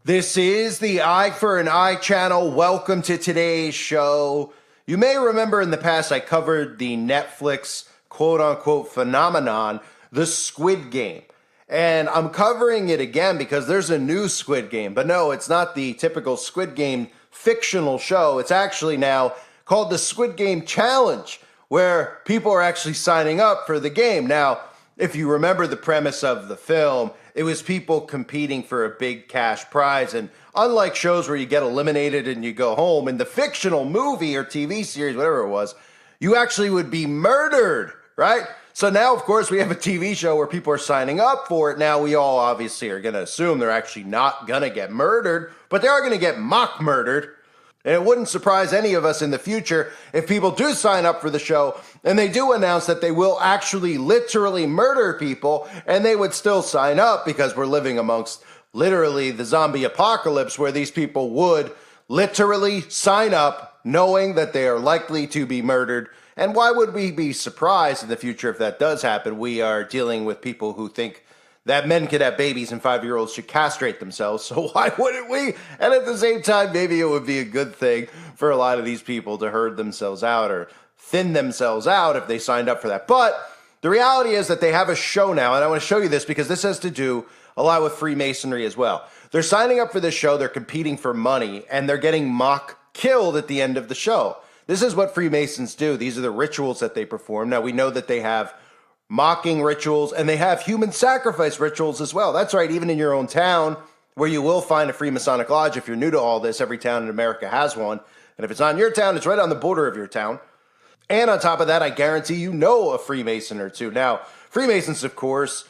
This is the Eye for an Eye channel. Welcome to today's show. You may remember in the past I covered the Netflix quote-unquote phenomenon, the Squid Game. And I'm covering it again because there's a new Squid Game. But no, it's not the typical Squid Game fictional show. It's actually now called the Squid Game Challenge, where people are actually signing up for the game. Now, if you remember the premise of the film, it was people competing for a big cash prize. And unlike shows where you get eliminated and you go home, in the fictional movie or TV series, whatever it was, you actually would be murdered, right? So now, of course, we have a TV show where people are signing up for it. Now, we all obviously are going to assume they're actually not going to get murdered, but they are going to get mock murdered. And it wouldn't surprise any of us in the future if people do sign up for the show and they do announce that they will actually literally murder people, and they would still sign up because we're living amongst literally the zombie apocalypse where these people would literally sign up knowing that they are likely to be murdered. And why would we be surprised in the future if that does happen? We are dealing with people who think that men could have babies and 5-year-olds should castrate themselves, so why wouldn't we? And at the same time, maybe it would be a good thing for a lot of these people to herd themselves out or thin themselves out if they signed up for that. But the reality is that they have a show now, and I want to show you this because this has to do a lot with Freemasonry as well. They're signing up for this show, they're competing for money, and they're getting mock killed at the end of the show. This is what Freemasons do. These are the rituals that they perform. Now, we know that they have mocking rituals, and they have human sacrifice rituals as well. That's right, even in your own town, where you will find a Freemasonic lodge. If you're new to all this, every town in America has one. And if it's not in your town, it's right on the border of your town. And on top of that, I guarantee you know a Freemason or two. Now, Freemasons, of course,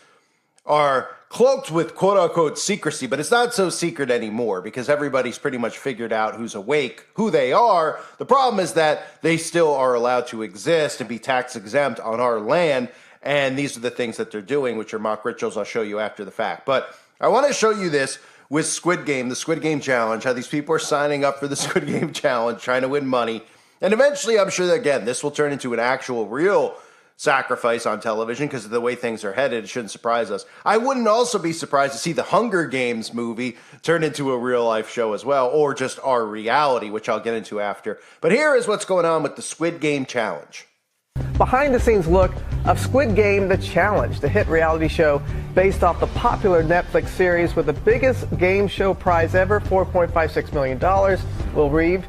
are cloaked with quote-unquote secrecy, but it's not so secret anymore because everybody's pretty much figured out who's awake, who they are. The problem is that they still are allowed to exist and be tax exempt on our land. And these are the things that they're doing, which are mock rituals. I'll show you after the fact. But I want to show you this with Squid Game, the Squid Game Challenge, how these people are signing up for the Squid Game Challenge, trying to win money. And eventually, I'm sure that, again, this will turn into an actual real sacrifice on television because of the way things are headed. It shouldn't surprise us. I wouldn't also be surprised to see the Hunger Games movie turn into a real-life show as well, or just our reality, which I'll get into after. But here is what's going on with the Squid Game Challenge. Behind-the-scenes look of Squid Game, The Challenge, the hit reality show based off the popular Netflix series with the biggest game show prize ever, $4.56 million. Will Reeve,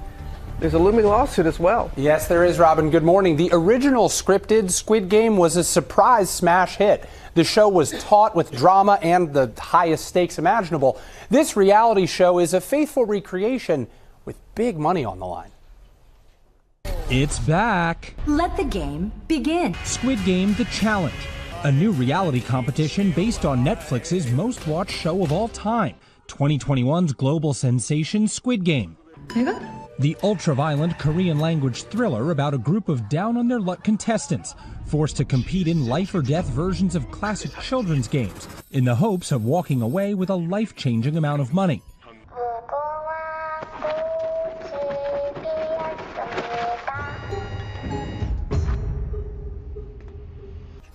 there's a looming lawsuit as well. Yes, there is, Robin. Good morning. The original scripted Squid Game was a surprise smash hit. The show was taut with drama and the highest stakes imaginable. This reality show is a faithful recreation with big money on the line. It's back. Let the game begin. Squid Game The Challenge, a new reality competition based on Netflix's most watched show of all time, 2021's global sensation Squid Game. The ultra-violent Korean-language thriller about a group of down-on-their-luck contestants forced to compete in life-or-death versions of classic children's games in the hopes of walking away with a life-changing amount of money.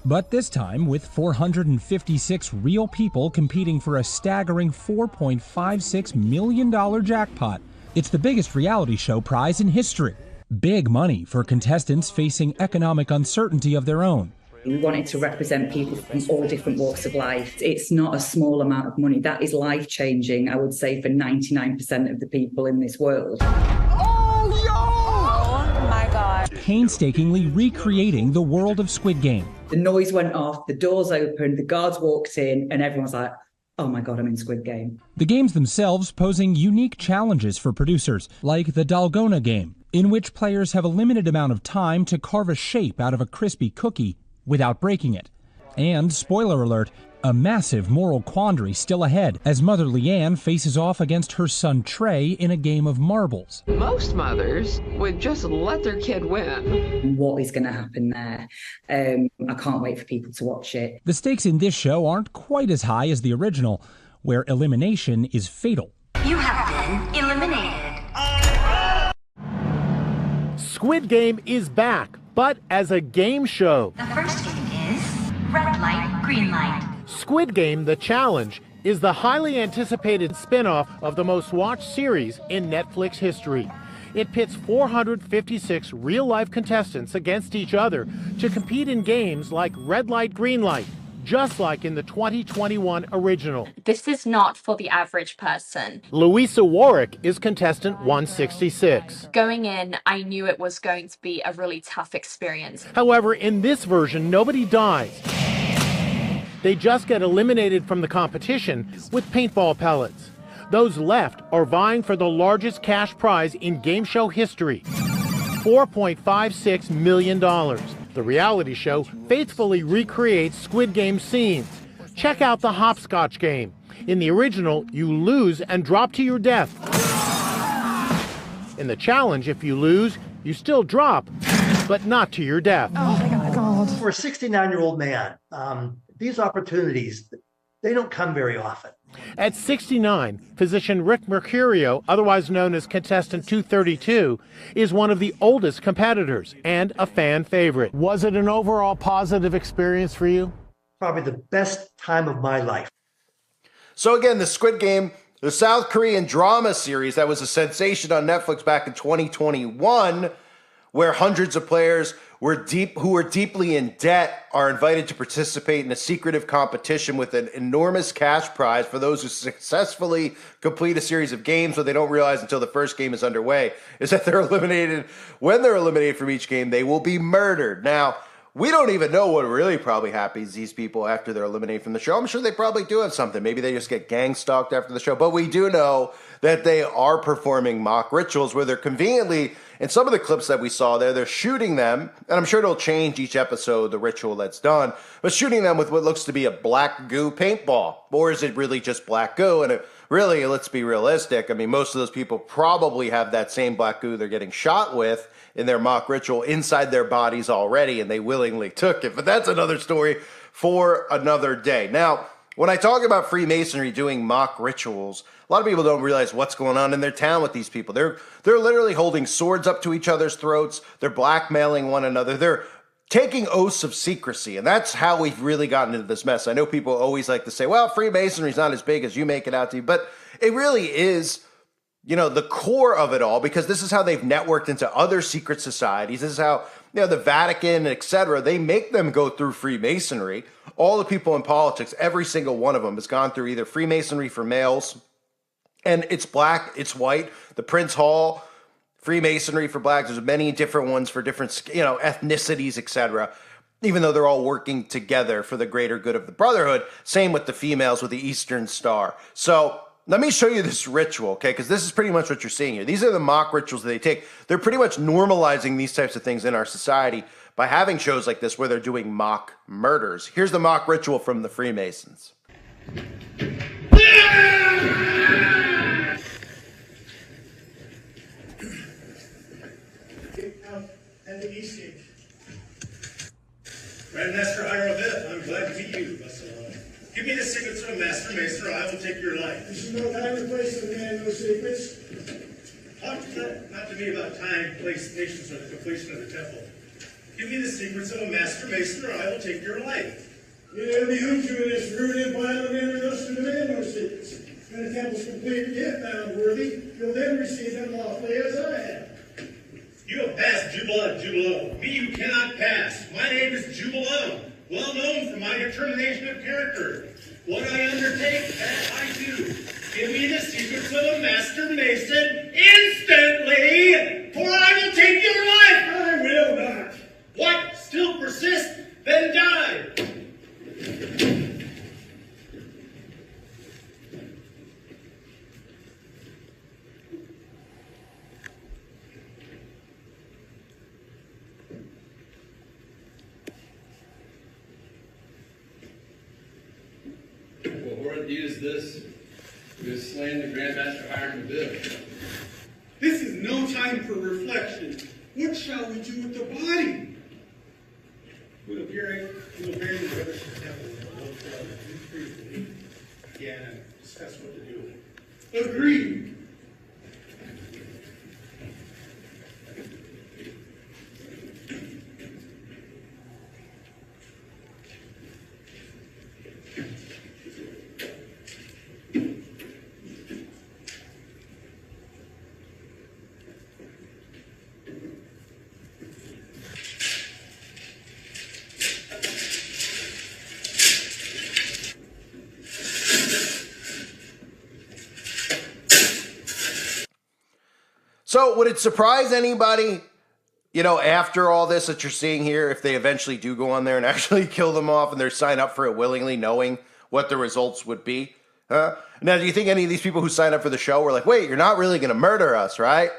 But this time, with 456 real people competing for a staggering $4.56 million jackpot, it's the biggest reality show prize in history. Big money for contestants facing economic uncertainty of their own. We wanted to represent people from all different walks of life. It's not a small amount of money. That is life-changing, I would say, for 99% of the people in this world. Painstakingly recreating the world of Squid Game. The noise went off, the doors opened, the guards walked in, and everyone's like, oh my God, I'm in Squid Game. The games themselves posing unique challenges for producers, like the Dalgona game, in which players have a limited amount of time to carve a shape out of a crispy cookie without breaking it. And, spoiler alert, a massive moral quandary still ahead as Mother Leanne faces off against her son Trey in a game of marbles. Most mothers would just let their kid win. What is going to happen there? I can't wait for people to watch it. The stakes in this show aren't quite as high as the original, where elimination is fatal. You have been eliminated. Squid Game is back, but as a game show. The first game is red light, green light. Squid Game The Challenge is the highly anticipated spin-off of the most watched series in Netflix history. It pits 456 real-life contestants against each other to compete in games like Red Light, Green Light, just like in the 2021 original. This is not for the average person. Louisa Warwick is contestant 166. Going in, I knew it was going to be a really tough experience. However, in this version, nobody dies. They just get eliminated from the competition with paintball pellets. Those left are vying for the largest cash prize in game show history, $4.56 million. The reality show faithfully recreates Squid Game scenes. Check out the hopscotch game. In the original, you lose and drop to your death. In the challenge, if you lose, you still drop, but not to your death. Oh my God. For a 69-year-old man, these opportunities, they don't come very often. At 69, physician Rick Mercurio, otherwise known as contestant 232, is one of the oldest competitors and a fan favorite. Was it an overall positive experience for you? Probably the best time of my life. So again, the Squid Game, the South Korean drama series that was a sensation on Netflix back in 2021, where hundreds of players who were deeply in debt are invited to participate in a secretive competition with an enormous cash prize for those who successfully complete a series of games. What they don't realize until the first game is underway is that they're eliminated. When they're eliminated from each game, they will be murdered. Now, we don't even know what really probably happens to these people after they're eliminated from the show. I'm sure they probably do have something. Maybe they just get gang stalked after the show. But we do know that they are performing mock rituals where they're conveniently, in some of the clips that we saw there, they're shooting them, and I'm sure it'll change each episode, the ritual that's done, but shooting them with what looks to be a black goo paintball. Or is it really just black goo? And really, let's be realistic. I mean, most of those people probably have that same black goo they're getting shot with in their mock ritual inside their bodies already, and they willingly took it. But that's another story for another day. Now, when I talk about Freemasonry doing mock rituals, a lot of people don't realize what's going on in their town with these people. They're literally holding swords up to each other's throats. They're blackmailing one another. They're taking oaths of secrecy, and that's how we've really gotten into this mess. I know people always like to say, well, Freemasonry is not as big as you make it out to be, but it really is, you know, the core of it all, because this is how they've networked into other secret societies. This is how, you know, the Vatican, etc., they make them go through Freemasonry. All the people in politics, every single one of them has gone through either Freemasonry for males, and it's black, it's white, the Prince Hall, Freemasonry for blacks. There's many different ones for different, you know, ethnicities, etc., even though they're all working together for the greater good of the brotherhood. Same with the females with the Eastern Star. So let me show you this ritual, okay? Because this is pretty much what you're seeing here. These are the mock rituals that they take. They're pretty much normalizing these types of things in our society by having shows like this where they're doing mock murders. Here's the mock ritual from the Freemasons. And the East Gate. Grandmaster Hierophant, I'm glad to meet you. Give me the secrets of a master mason, or I will take your life. This is no time or place for the man, no secrets. Talk not to me about time, place, patience, or the completion of the temple. Give me the secrets of a master mason, or I will take your life. It behooves you in this rude and violent manner thus to demand no secrets. When the temple's completed, if found worthy, you'll then receive them lawfully as I have. You have passed Jubilo. Me you cannot pass. My name is Jubilone, well known for my determination of character. What I undertake, that I do. Give me the secrets of a master mason instantly, for I will take your life. I will not. What? Still persist? Then die. Use this. We have slain the Grandmaster Hiram Bill. This is no time for reflection. What shall we do with the body? We'll bury the brothers in the temple. Again, and discuss what to do. Agreed. So would it surprise anybody, after all this that you're seeing here, if they eventually do go on there and actually kill them off and they sign up for it willingly, knowing what the results would be? Huh? Now, do you think any of these people who signed up for the show were like, wait, you're not really going to murder us, right?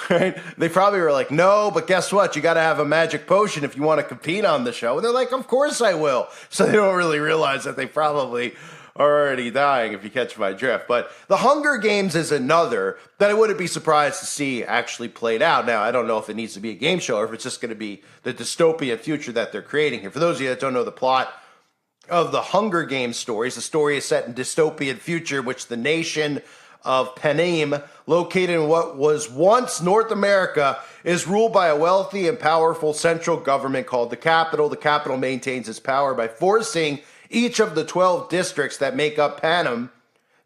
Right? They probably were like, no, but guess what? You got to have a magic potion if you want to compete on the show. And they're like, of course I will. So they don't really realize that they probably are already dying, if you catch my drift. But the Hunger Games is another that I wouldn't be surprised to see actually played out. Now, I don't know if it needs to be a game show or if it's just going to be the dystopian future that they're creating here. For those of you that don't know the plot of the Hunger Games stories, the story is set in dystopian future, which the nation of Panem, located in what was once North America, is ruled by a wealthy and powerful central government called the Capital. The Capital maintains its power by forcing each of the 12 districts that make up Panem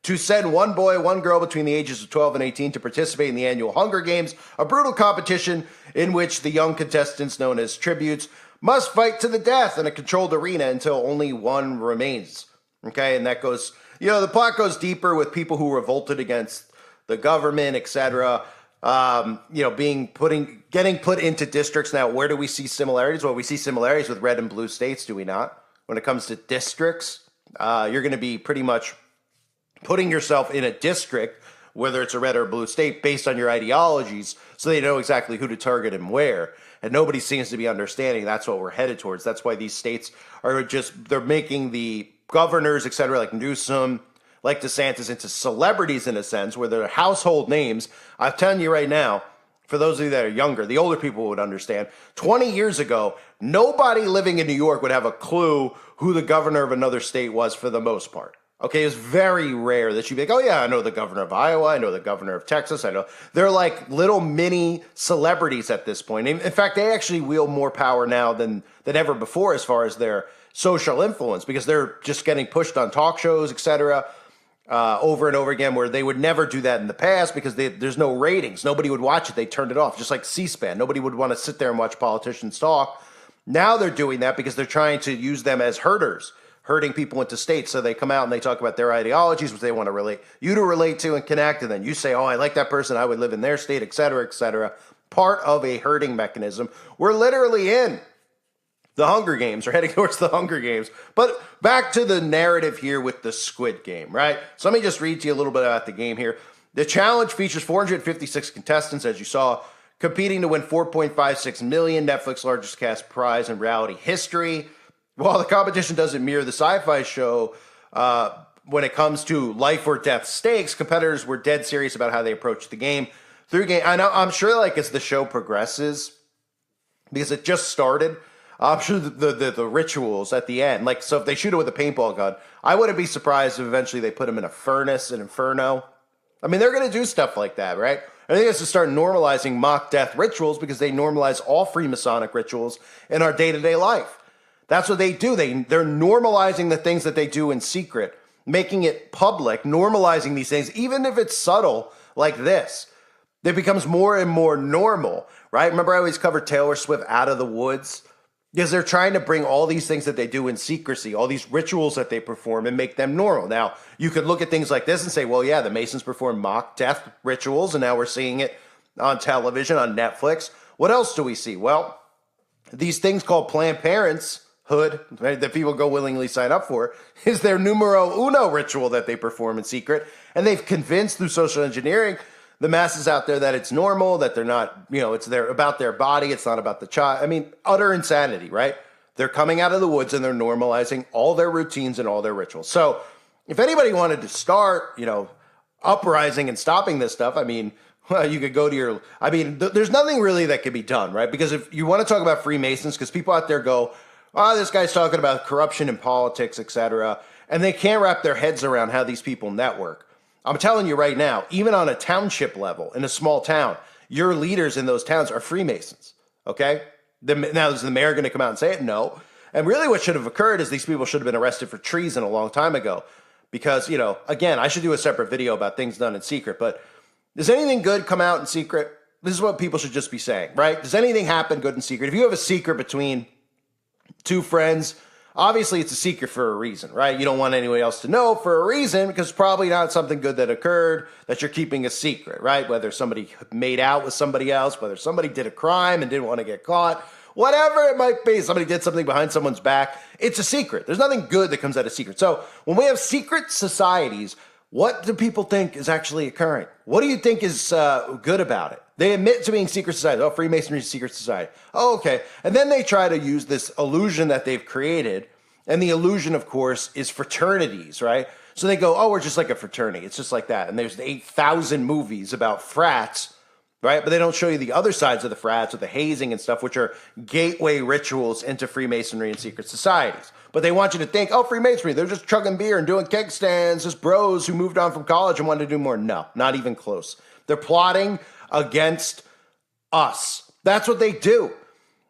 to send one boy, one girl between the ages of 12 and 18 to participate in the annual Hunger Games, a brutal competition in which the young contestants, known as tributes, must fight to the death in a controlled arena until only one remains. Okay, and that goes, the plot goes deeper with people who revolted against the government, etc. Getting put into districts. Now, where do we see similarities? Well, we see similarities with red and blue states, do we not? When it comes to districts, you're going to be pretty much putting yourself in a district, whether it's a red or blue state, based on your ideologies, so they know exactly who to target and where. And nobody seems to be understanding that's what we're headed towards. That's why these states are they're making the governors, etc., like Newsom, like DeSantis, into celebrities in a sense, where they're household names. I'm telling you right now, for those of you that are younger, the older people would understand. 20 years ago, nobody living in New York would have a clue who the governor of another state was for the most part. Okay, it was very rare that you'd be like, oh yeah, I know the governor of Iowa, I know the governor of Texas, I know. They're like little mini celebrities at this point. In fact, they actually wield more power now than ever before as far as their social influence, because they're just getting pushed on talk shows, etc., over and over again, where they would never do that in the past because there's no ratings. Nobody would watch it. They turned it off, just like C-SPAN. Nobody would want to sit there and watch politicians talk. Now they're doing that because they're trying to use them as herders, herding people into states. So they come out and they talk about their ideologies, which they want to relate to and connect. And then you say, oh, I like that person, I would live in their state, et cetera, et cetera. Part of a herding mechanism. We're literally in the Hunger Games, or heading towards the Hunger Games. But back to the narrative here with the Squid Game, right? So let me just read to you a little bit about the game here. The challenge features 456 contestants, as you saw, competing to win $4.56 million, Netflix's largest cash prize in reality history. While the competition doesn't mirror the sci-fi show, when it comes to life or death stakes, competitors were dead serious about how they approached the game. I'm sure, like, as the show progresses, because it just started, I'm sure the rituals at the end, like, so if they shoot it with a paintball gun, I wouldn't be surprised if eventually they put them in a furnace, an inferno. I mean, they're going to do stuff like that, right? I think it's to start normalizing mock death rituals, because they normalize all Freemasonic rituals in our day-to-day life. That's what they do. They're normalizing the things that they do in secret, making it public, normalizing these things, even if it's subtle like this. It becomes more and more normal, right? Remember I always covered Taylor Swift Out of the Woods? Because they're trying to bring all these things that they do in secrecy, all these rituals that they perform, and make them normal. Now, you could look at things like this and say, well, yeah, the Masons perform mock death rituals, and now we're seeing it on television, on Netflix. What else do we see? Well, these things called Planned Parenthood, right, that people go willingly sign up for, is their numero uno ritual that they perform in secret. And they've convinced through social engineering the masses out there that it's normal, that they're not, it's about their body, it's not about the child. I mean, utter insanity, right? They're coming out of the woods and they're normalizing all their routines and all their rituals. So if anybody wanted to start, uprising and stopping this stuff, I mean, well, you could go to there's nothing really that could be done, right? Because if you want to talk about Freemasons, because people out there go, oh, this guy's talking about corruption in politics, etc., and they can't wrap their heads around how these people network. I'm telling you right now, even on a township level, in a small town, your leaders in those towns are Freemasons, okay? Now, is the mayor going to come out and say it? No. And really what should have occurred is these people should have been arrested for treason a long time ago. Because, again, I should do a separate video about things done in secret, but does anything good come out in secret? This is what people should just be saying, right? Does anything happen good in secret? If you have a secret between two friends, Obviously, it's a secret for a reason, right? You don't want anyone else to know for a reason because it's probably not something good that occurred that you're keeping a secret, right? Whether somebody made out with somebody else, whether somebody did a crime and didn't want to get caught, whatever it might be, somebody did something behind someone's back, it's a secret. There's nothing good that comes out of secret. So when we have secret societies, what do people think is actually occurring? What do you think is good about it? They admit to being secret society. Oh, Freemasonry is a secret society. Oh, okay. And then they try to use this illusion that they've created. And the illusion, of course, is fraternities, right? So they go, oh, we're just like a fraternity. It's just like that. And there's 8,000 movies about frats, right? But they don't show you the other sides of the frats with the hazing and stuff, which are gateway rituals into Freemasonry and secret societies. But they want you to think, oh, Freemasonry, they're just chugging beer and doing keg stands, just bros who moved on from college and wanted to do more. No, not even close. They're plotting against us. That's what they do.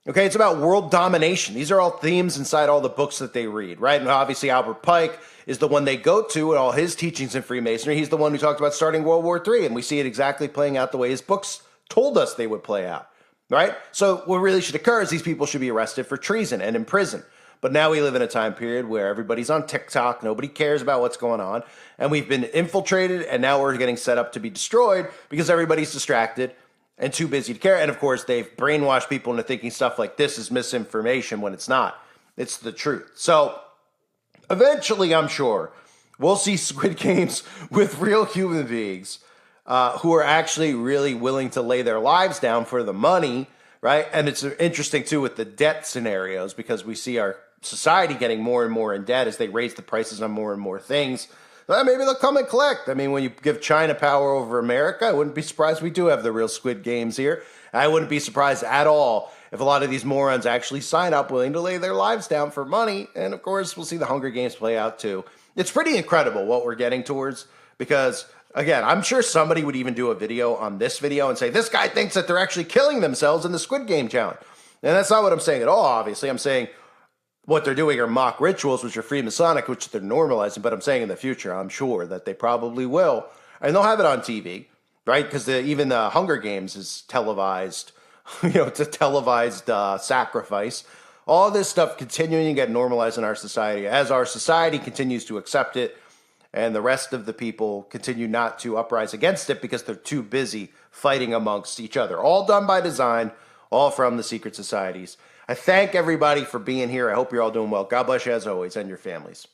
Okay, it's about world domination. These are all themes inside all the books that they read, right? And obviously Albert Pike is the one they go to in all his teachings in Freemasonry. He's the one who talked about starting World War III, and we see it exactly playing out the way his books told us they would play out, right? So what really should occur is these people should be arrested for treason and imprisoned. But now we live in a time period where everybody's on TikTok, nobody cares about what's going on, and we've been infiltrated, and now we're getting set up to be destroyed because everybody's distracted and too busy to care. And of course, they've brainwashed people into thinking stuff like this is misinformation when it's not. It's the truth. So eventually, I'm sure, we'll see Squid Games with real human beings who are actually really willing to lay their lives down for the money, right? And it's interesting, too, with the debt scenarios because we see our society getting more and more in debt as they raise the prices on more and more things. Maybe they'll come and collect. I mean, when you give China power over America, I wouldn't be surprised we do have the real Squid Games here. I wouldn't be surprised at all if a lot of these morons actually sign up willing to lay their lives down for money. And of course, we'll see the Hunger Games play out too. It's pretty incredible what we're getting towards because, again, I'm sure somebody would even do a video on this video and say, this guy thinks that they're actually killing themselves in the Squid Game challenge. And that's not what I'm saying at all, obviously. I'm saying what they're doing are mock rituals, which are Freemasonic, which they're normalizing. But I'm saying in the future, I'm sure that they probably will. And they'll have it on TV, right? Because even the Hunger Games is televised. It's a televised sacrifice. All this stuff continuing to get normalized in our society as our society continues to accept it and the rest of the people continue not to uprise against it because they're too busy fighting amongst each other. All done by design, all from the secret societies. I thank everybody for being here. I hope you're all doing well. God bless you as always and your families.